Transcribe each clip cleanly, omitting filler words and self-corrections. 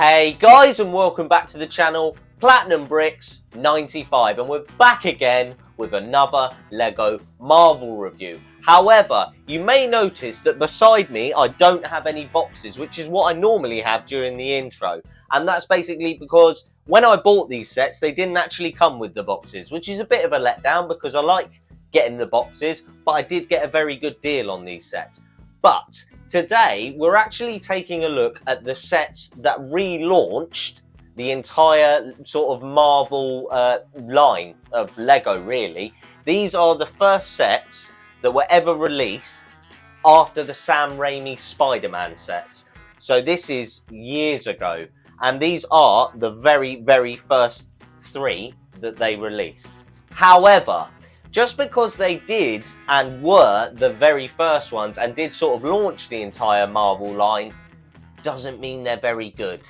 Hey guys, and welcome back to the channel Platinum Bricks 95, and we're back again with another Lego Marvel review. However, you may notice that beside me I don't have any boxes, which is what I normally have during the intro, and that's basically because when I bought these sets they didn't actually come with the boxes, which is a bit of a letdown because I like getting the boxes, but I did get a very good deal on these sets. But today, we're actually taking a look at the sets that relaunched the entire sort of Marvel line of Lego, really. These are the first sets that were ever released after the Sam Raimi Spider-Man sets. So this is years ago, and these are the very, very first three that they released. However, just because they did and were the very first ones and did sort of launch the entire Marvel line doesn't mean they're very good.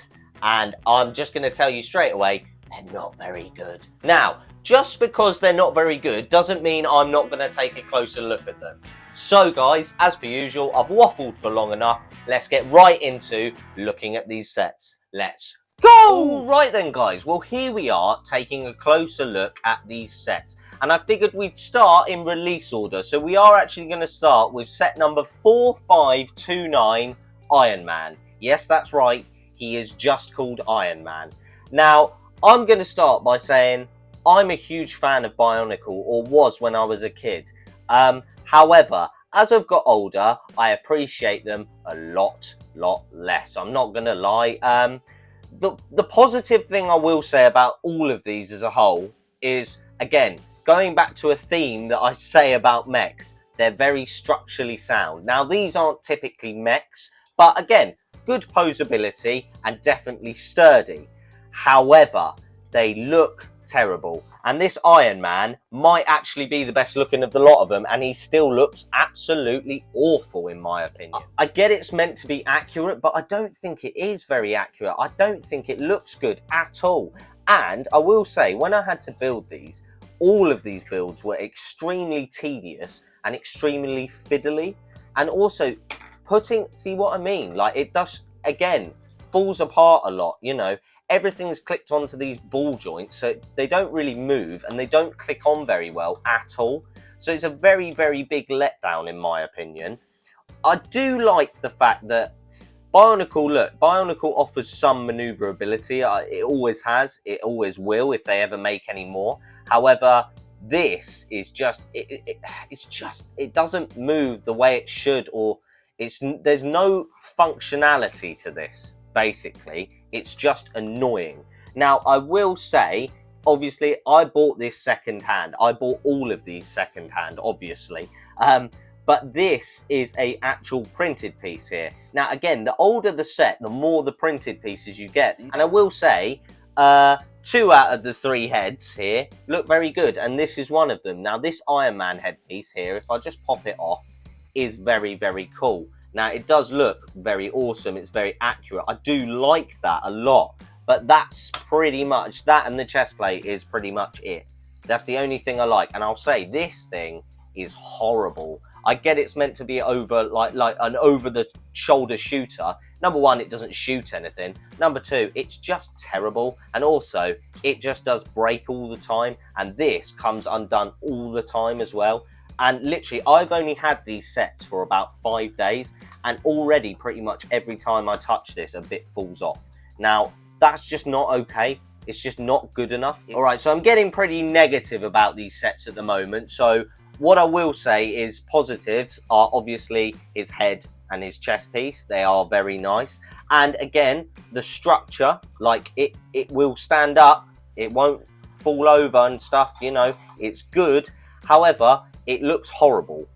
And I'm just going to tell you straight away, they're not very good. Now, just because they're not very good doesn't mean I'm not going to take a closer look at them. So guys, as per usual, I've waffled for long enough. Let's get right into looking at these sets. Let's go! Right then guys, well here we are taking a closer look at these sets. And I figured we'd start in release order. So we are actually going to start with set number 4529, Iron Man. Yes, that's right. He is just called Iron Man. Now, I'm going to start by saying I'm a huge fan of Bionicle, or was when I was a kid. However, as I've got older, I appreciate them a lot less. I'm not going to lie. The positive thing I will say about all of these as a whole is, again, going back to a theme that I say about mechs, they're very structurally sound. Now, these aren't typically mechs, but again, good posability and definitely sturdy. However, they look terrible. And this Iron Man might actually be the best looking of the lot of them, and he still looks absolutely awful in my opinion. I get it's meant to be accurate, but I don't think it is very accurate. I don't think it looks good at all. And I will say, when I had to build these, all of these builds were extremely tedious and extremely fiddly, and also see what I mean? Like, it does, again, falls apart a lot, you know. Everything's clicked onto these ball joints, so they don't really move and they don't click on very well at all. So it's a very, very big letdown in my opinion. I do like the fact that Bionicle offers some maneuverability. It always has, it always will if they ever make any more. However, this is just, it doesn't move the way it should, or there's no functionality to this, basically. It's just annoying. Now, I will say, obviously, I bought this second-hand. I bought all of these second-hand, obviously. But this is a actual printed piece here. Now, again, the older the set, the more the printed pieces you get. And I will say, 2 out of the 3 heads here look very good, and this is one of them. Now, this Iron Man headpiece here, if I just pop it off, is very, very cool. Now, it does look very awesome. It's very accurate. I do like that a lot, but that's pretty much, that and the chest plate is pretty much it. That's the only thing I like, and I'll say this thing is horrible. I get it's meant to be like an over-the-shoulder shooter. Number one, it doesn't shoot anything. Number two, it's just terrible. And also, it just does break all the time. And this comes undone all the time as well. And literally, I've only had these sets for about 5 days. And already, pretty much every time I touch this, a bit falls off. Now, that's just not okay. It's just not good enough. Alright, so I'm getting pretty negative about these sets at the moment. So what I will say is positives are obviously his head and his chest piece. They are very nice. And again, the structure, like it will stand up. It won't fall over and stuff, you know. It's good. However, it looks horrible.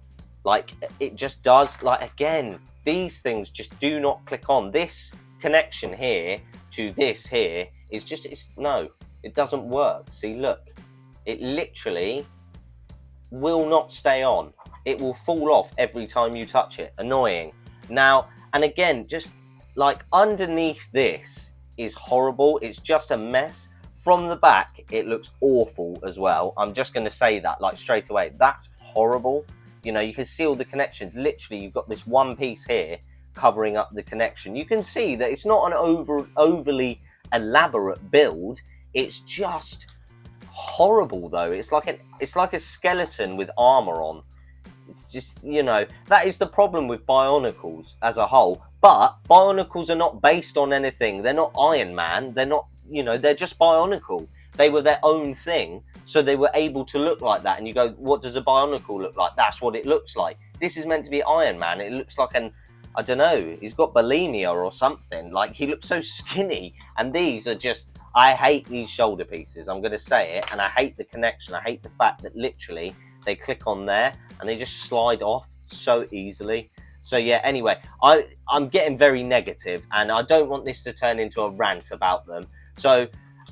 Like, it just does. Like, again, these things just do not click on. This connection here to this here is just, no, it doesn't work. See, look, it literally will not stay on. It will fall off every time you touch it. Annoying. Now, and again, just like underneath this is horrible. It's just a mess. From the back, it looks awful as well. I'm just going to say that, like, straight away. That's horrible. You know, you can see all the connections. Literally, you've got this one piece here covering up the connection. You can see that it's not an overly elaborate build. It's just horrible though. It's like a skeleton with armor on. It's just, you know, that is the problem with Bionicles as a whole. But Bionicles are not based on anything. They're not Iron Man. They're not, you know, they're just Bionicle. They were their own thing, so they were able to look like that. And you go, what does a Bionicle look like? That's what it looks like. This is meant to be Iron Man. It looks like I don't know, he's got bulimia or something. Like, he looks so skinny. And these are just, I hate these shoulder pieces. I'm going to say it. And I hate the connection. I hate the fact that literally they click on there and they just slide off so easily. So yeah, anyway, I'm getting very negative and I don't want this to turn into a rant about them. So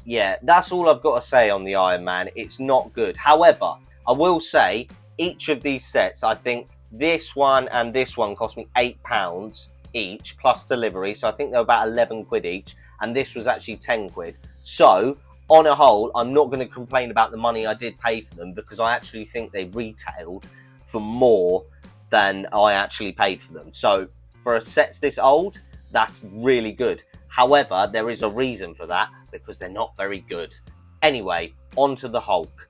yeah, that's all I've got to say on the Iron Man. It's not good. However, I will say each of these sets, I think this one and this one cost me £8 each plus delivery. So I think they're about 11 quid each. And this was actually 10 quid. So on a whole, I'm not going to complain about the money I did pay for them because I actually think they retailed for more than I actually paid for them. So for a sets this old, that's really good. However, there is a reason for that because they're not very good. Anyway, on to the Hulk.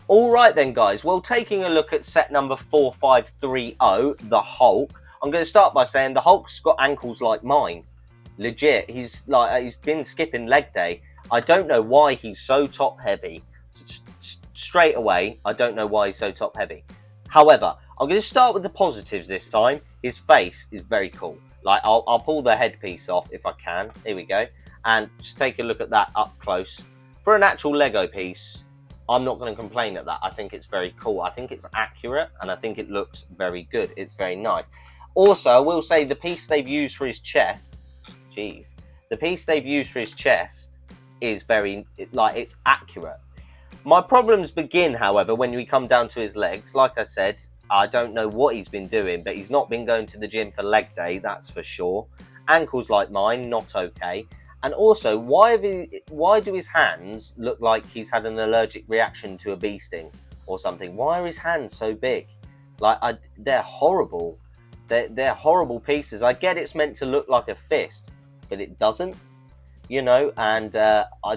All right then, guys. Well, taking a look at set number 4530, the Hulk, I'm going to start by saying the Hulk's got ankles like mine. Legit, he's been skipping leg day. I don't know why he's so top heavy. Straight away, I don't know why he's so top heavy. However, I'm going to start with the positives this time. His face is very cool. Like, I'll pull the headpiece off if I can. Here we go. And just take a look at that up close. For an actual Lego piece, I'm not going to complain at that. I think it's very cool. I think it's accurate and I think it looks very good. It's very nice. Also, I will say the piece they've used for his chest, the piece they've used for his chest is very, it's accurate. My problems begin, however, when we come down to his legs. Like I said, I don't know what he's been doing, but he's not been going to the gym for leg day, that's for sure. Ankles like mine, not okay. And also, why do his hands look like he's had an allergic reaction to a bee sting or something? Why are his hands so big? They're horrible. They're horrible pieces. I get it's meant to look like a fist, but it doesn't, you know, and I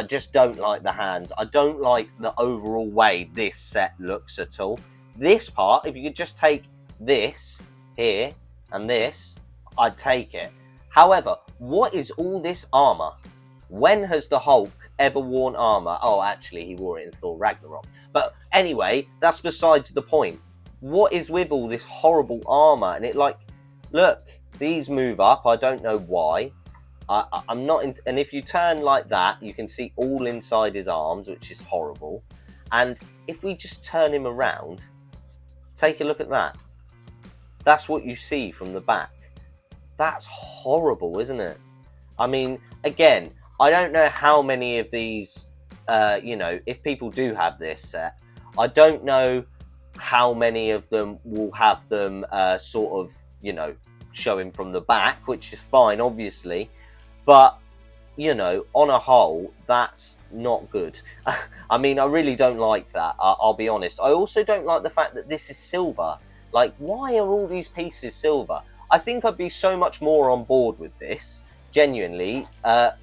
just don't like the hands. I don't like the overall way this set looks at all. This part, if you could just take this here and this, I'd take it. However, what is all this armor? When has the Hulk ever worn armor? Oh, actually, he wore it in Thor Ragnarok. But anyway, that's besides the point. What is with all this horrible armor? And look, these move up. I don't know why. I'm not in, and if you turn like that, you can see all inside his arms, which is horrible. And if we just turn him around, take a look at that. That's what you see from the back. That's horrible, isn't it? I mean, again, I don't know how many of these, you know, if people do have this set, I don't know how many of them will have them sort of, you know, showing from the back, which is fine, obviously. But, you know, on a whole, that's not good. I mean, I really don't like that, I'll be honest. I also don't like the fact that this is silver. Like, why are all these pieces silver? I think I'd be so much more on board with this, genuinely,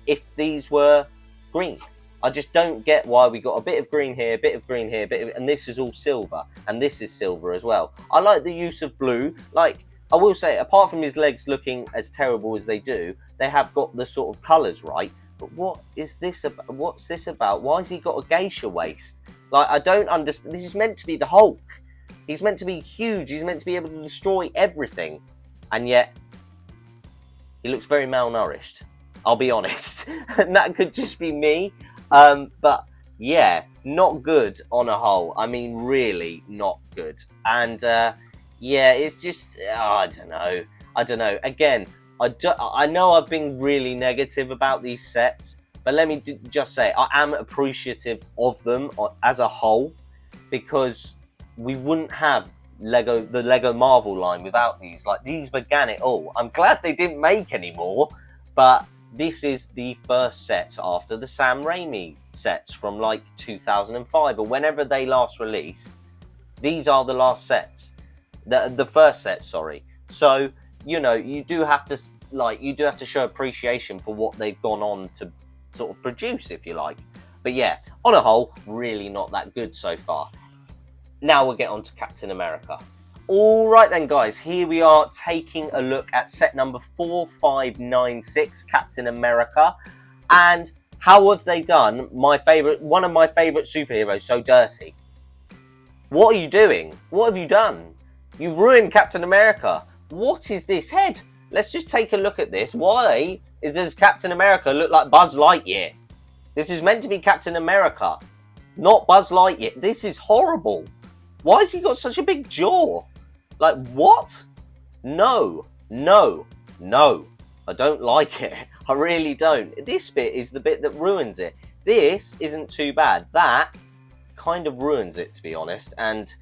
if these were green. I just don't get why we got a bit of green here, a bit of green here, and this is all silver, and this is silver as well. I like the use of blue. Like, I will say, apart from his legs looking as terrible as they do, they have got the sort of colours right. But what is this about? What's this about? Why has he got a geisha waist? Like, I don't understand. This is meant to be the Hulk. He's meant to be huge. He's meant to be able to destroy everything. And yet, he looks very malnourished. I'll be honest. And that could just be me. But yeah, not good on a whole. I mean, really not good. And yeah, it's just, I don't know. Again, I know I've been really negative about these sets, but let me just say, I am appreciative of them as a whole, because we wouldn't have the Lego Marvel line without these. Like, these began it all. I'm glad they didn't make any more, but this is the first sets after the Sam Raimi sets from like 2005 or whenever they last released. These are the last sets. The first set, sorry. So you know, you do have to show appreciation for what they've gone on to sort of produce, if you like. But yeah, on a whole, really not that good so far. Now we'll get on to Captain America. All right then, guys, here we are taking a look at set number 4596, Captain America. And how have they done one of my favourite superheroes so dirty? What are you doing? What have you done? You ruined Captain America. What is this head? Let's just take a look at this. Why does Captain America look like Buzz Lightyear? This is meant to be Captain America, not Buzz Lightyear. This is horrible. Why has he got such a big jaw? Like, what? No, no, no. I don't like it. I really don't. This bit is the bit that ruins it. This isn't too bad. That kind of ruins it, to be honest. And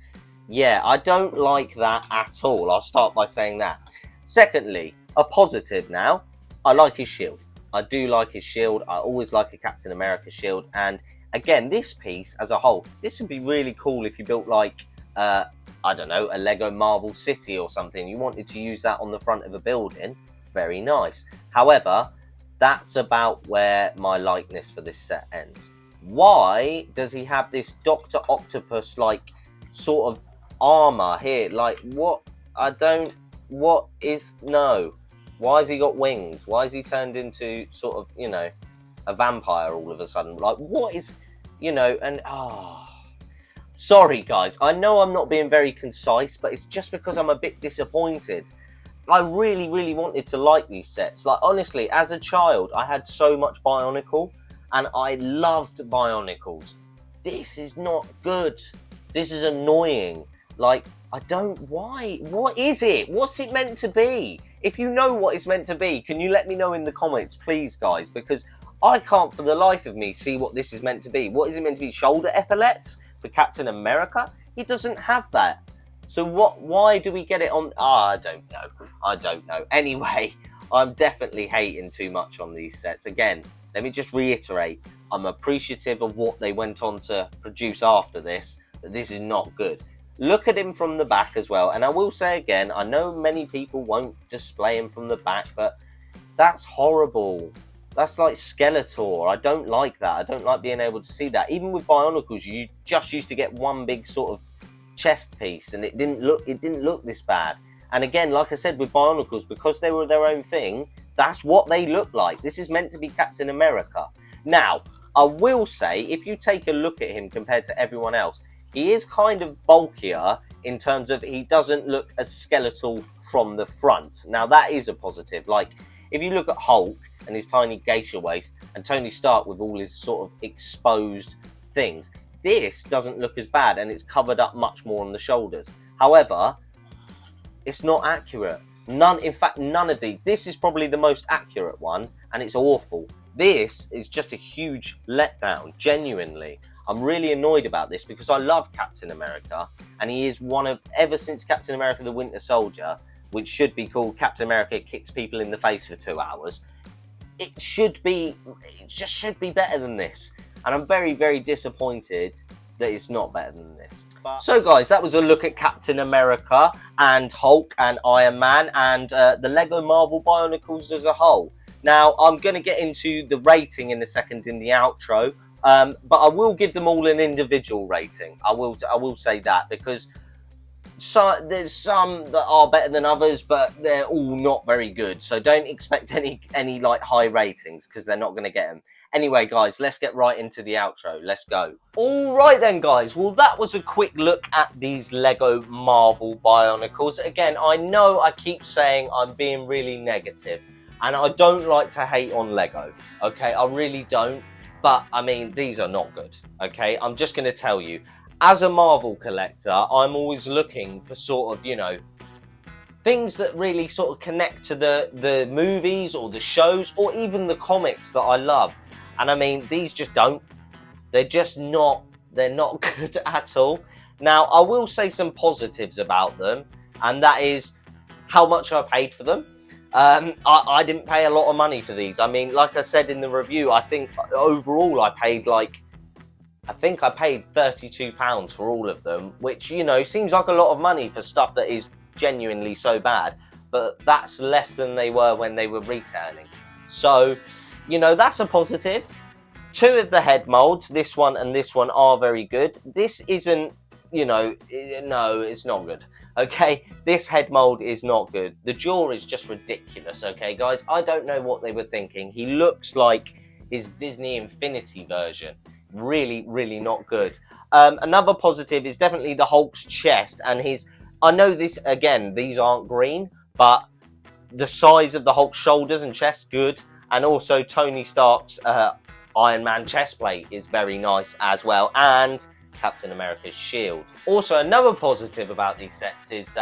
yeah, I don't like that at all. I'll start by saying that. Secondly, a positive now. I like his shield. I do like his shield. I always like a Captain America shield. And again, this piece as a whole, this would be really cool if you built like, I don't know, a Lego Marvel City or something. You wanted to use that on the front of a building. Very nice. However, that's about where my likeness for this set ends. Why does he have this Dr. Octopus like sort of armor here? Like, what? No. Why has he got wings? Why has he turned into sort of, you know, a vampire all of a sudden? Like, what is, you know, and sorry guys, I know I'm not being very concise, but it's just because I'm a bit disappointed. I really, really wanted to like these sets. Like, honestly, as a child, I had so much Bionicle, and I loved Bionicles. This is not good. This is annoying. Like, why? What is it? What's it meant to be? If you know what it's meant to be, can you let me know in the comments, please, guys? Because I can't for the life of me see what this is meant to be. What is it meant to be? Shoulder epaulets for Captain America? He doesn't have that. So why do we get it on? I don't know. Anyway, I'm definitely hating too much on these sets. Again, let me just reiterate, I'm appreciative of what they went on to produce after this, but this is not good. Look at him from the back as well. And I will say again, I know many people won't display him from the back, but that's horrible. That's like Skeletor. I don't like that. I don't like being able to see that. Even with Bionicles, you just used to get one big sort of chest piece, and it didn't look this bad. And again, like I said, with Bionicles, because they were their own thing, that's what they look like. This is meant to be Captain America. Now, I will say, if you take a look at him compared to everyone else, he is kind of bulkier in terms of he doesn't look as skeletal from the front. Now, that is a positive. Like, if you look at Hulk and his tiny geisha waist, and Tony Stark with all his sort of exposed things, this doesn't look as bad, and it's covered up much more on the shoulders. However, it's not accurate. In fact, none of these. This is probably the most accurate one, and it's awful. This is just a huge letdown, genuinely. I'm really annoyed about this because I love Captain America, and he is ever since Captain America the Winter Soldier, which should be called Captain America Kicks People in the Face for 2 hours, it just should be better than this. And I'm very, very disappointed that it's not better than this. So guys, that was a look at Captain America and Hulk and Iron Man and the Lego Marvel Bionicles as a whole. Now, I'm going to get into the rating in a second in the outro, but I will give them all an individual rating. I will say that, because there's some that are better than others, but they're all not very good. So don't expect any like high ratings, because they're not going to get them. Anyway, guys, let's get right into the outro. Let's go. All right then, guys. Well, that was a quick look at these Lego Marvel Bionicles. Again, I know I keep saying I'm being really negative, and I don't like to hate on Lego, okay? I really don't. But, I mean, these are not good, okay? I'm just going to tell you, as a Marvel collector, I'm always looking for sort of, you know, things that really sort of connect to the movies or the shows or even the comics that I love. And I mean, these just don't. They're just not. They're not good at all. Now, I will say some positives about them, and that is how much I paid for them. I didn't pay a lot of money for these. I mean, like I said in the review, I think overall I paid £32 for all of them, which, you know, seems like a lot of money for stuff that is genuinely so bad. but that's less than they were when they were retailing. So, you know, that's a positive. Two of the head molds, this one and this one, are very good. This isn't, you know, no, it's not good. Okay, this head mold is not good. The jaw is just ridiculous. Okay, guys, I don't know what they were thinking. He looks like his Disney Infinity version. Really, really not good. Another positive is definitely the Hulk's chest and his. I know this again. These aren't green, but the size of the Hulk's shoulders and chest, good, and also Tony Stark's Iron Man chest plate is very nice as well, and Captain America's shield. Also, another positive about these sets is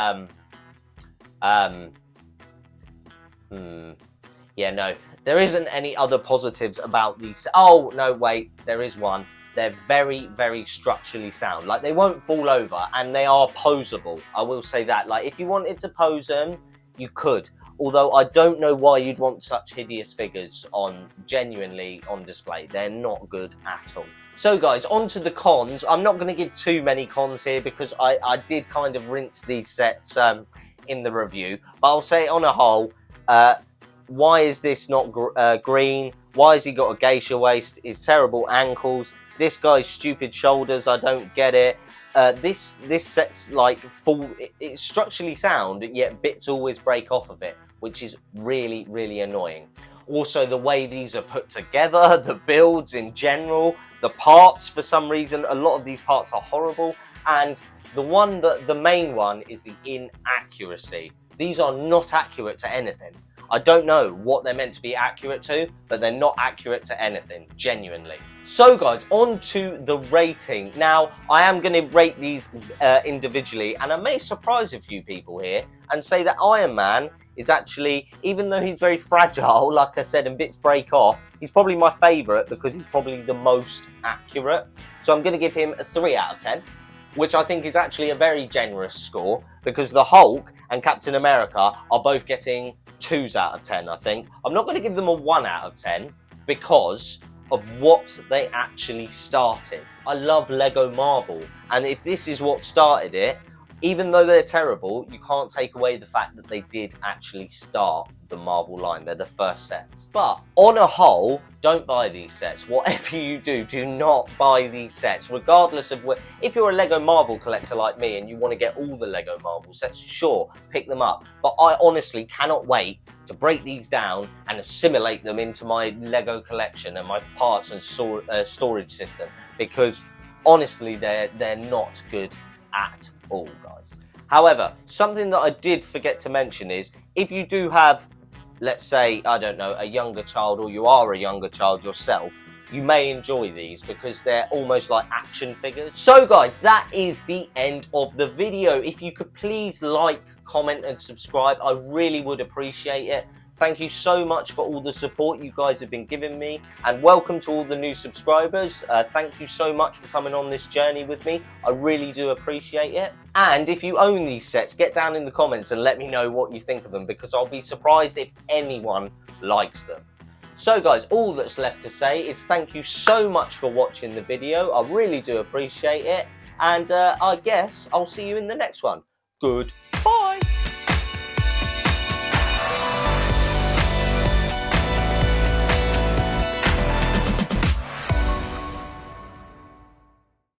yeah, no, there isn't any other positives about these. Oh no, wait, there is one. They're very, very structurally sound. Like, they won't fall over, and they are posable. I will say that. Like, if you wanted to pose them, you could. Although I don't know why you'd want such hideous figures genuinely on display. They're not good at all. So guys, on to the cons. I'm not going to give too many cons here because I did kind of rinse these sets in the review. But I'll say on a whole, why is this not green? Why has he got a geisha waist? His terrible ankles. This guy's stupid shoulders, I don't get it. This set's like it's structurally sound, yet bits always break off of it, which is really, really annoying. Also, the way these are put together, the builds in general, the parts, for some reason, a lot of these parts are horrible. And the main one is the inaccuracy. These are not accurate to anything. I don't know what they're meant to be accurate to, but they're not accurate to anything, genuinely. So guys, on to the rating. Now, I am going to rate these individually, and I may surprise a few people here and say that Iron Man is actually, even though he's very fragile, like I said, and bits break off, he's probably my favourite because he's probably the most accurate. So I'm going to give him a 3 out of 10, which I think is actually a very generous score, because the Hulk and Captain America are both getting 2s out of 10, I think. I'm not going to give them a 1 out of 10 because of what they actually started. I love Lego Marvel, and if this is what started it, even though they're terrible, you can't take away the fact that they did actually start the Marvel line. They're the first sets. But on a whole, don't buy these sets. Whatever you do, do not buy these sets, regardless of where. If you're a Lego Marvel collector like me and you want to get all the Lego Marvel sets, sure, pick them up. But I honestly cannot wait to break these down and assimilate them into my Lego collection and my parts and storage system, because honestly, they're not good at all, guys. However, something that I did forget to mention is, if you do have, let's say, I don't know, a younger child, or you are a younger child yourself, you may enjoy these because they're almost like action figures. So guys, that is the end of the video. If you could please like, comment and subscribe, I really would appreciate it. Thank you so much for all the support you guys have been giving me, and welcome to all the new subscribers. Thank you so much for coming on this journey with me. I really do appreciate it. And if you own these sets, get down in the comments and let me know what you think of them, because I'll be surprised if anyone likes them. So guys, all that's left to say is thank you so much for watching the video. I really do appreciate it, and I guess I'll see you in the next one. Goodbye.